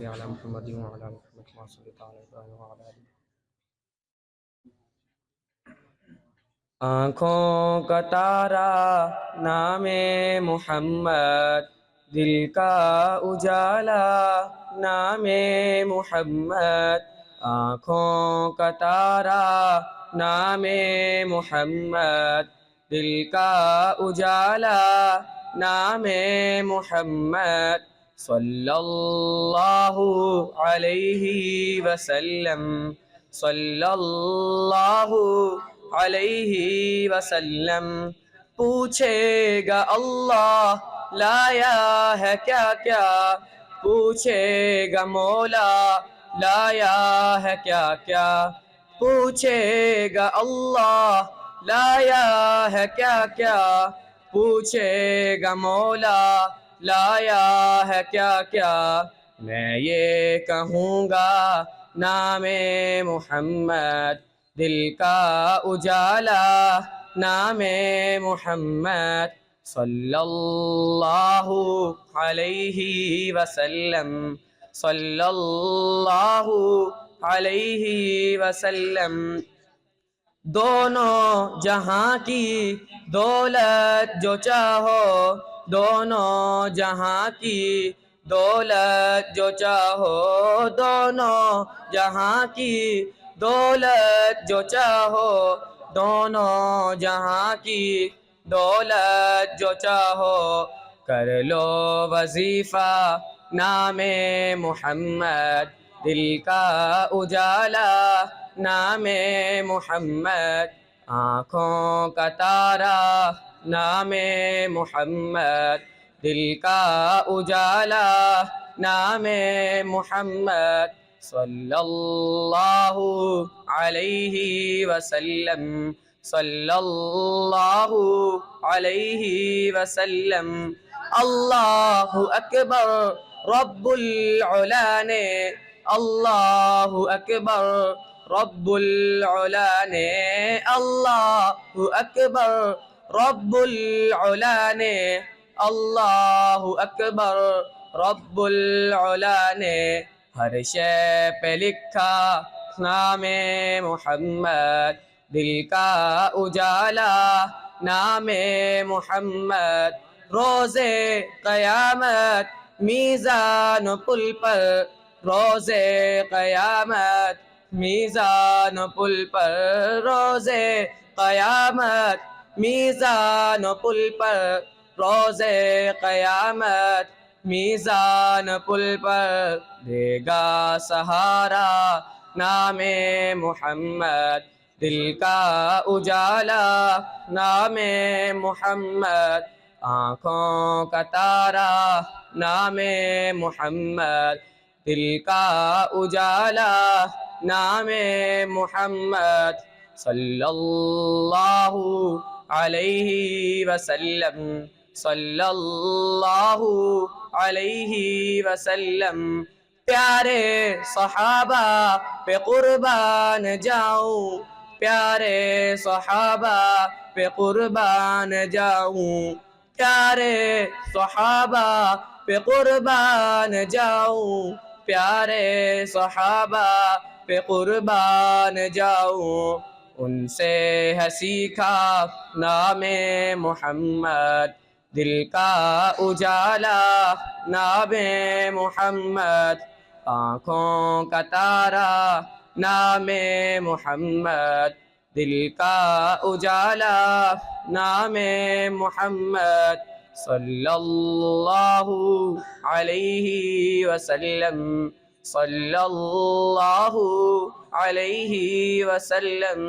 صل على محمد وعلى آل محمد كما صليت على إبراهيم وعلى آل آنکھوں کا تارا نام محمد، دل کا اجالا نام محمد، آنکھوں کا تارا نام محمد، دل کا اجالا نام محمد، صلی اللہ علیہ وسلم، صلی اللہ علیہ وسلم۔ پوچھے گا اللہ لایا ہے کیا کیا، پوچھے گا مولا لایا ہے کیا کیا، پوچھے گا اللہ لایا ہے کیا کیا، پوچھے گا مولا لایا ہے کیا کیا۔ میں یہ کہوں گا نام محمد، دل کا اجالا نام محمد، صلی اللہ علیہ وسلم، صلی اللہ علیہ وسلم۔ دونوں جہاں کی دولت جو چاہو، دونوں جہاں کی دولت جو چاہو، دونوں جہاں کی دولت جو چاہو، دونوں جہاں کی دولت جو چاہو، کر لو وظیفہ نام محمد، دل کا اجالا نام محمد، آنکھوں کا تارا نام محمد، دل کا اجالا نام محمد، صلی اللہ علیہ وسلم، صلی اللہ علیہ وسلم۔ اللہ اکبر رب العلا نے، اللہ اکبر رب العلا نے، اللہ اکبر رب العلا نے، اللہ اکبر رب العلا نے، ہر شے پہ لکھا نام محمد، دل کا اجالا نام محمد، روز قیامت میزان پل پر، روز قیامت میزان پل پر، روز قیامت میزان پل پر، روز قیامت میزان پل پر، دے گا سہارا نام محمد، دل کا اجالا نام محمد، آنکھوں کا تارا نام محمد، دل کا اجالا نام محمد، صلی اللہ علیہ وسلم، صلی اللہ علیہ وسلم۔ پیارے صحابہ پہ قربان جاؤں، پیارے صحابہ پہ قربان جاؤں، پیارے صحابہ پہ قربان جاؤں، پیارے صحابہ پہ قربان جاؤں، ان سے ہے سیکھا نام محمد، دل کا اجالا نام محمد، آنکھوں کا تارا نام محمد، دل کا اجالا نام محمد، صلی اللہ علیہ وسلم، صلی اللہ علیہ وسلم۔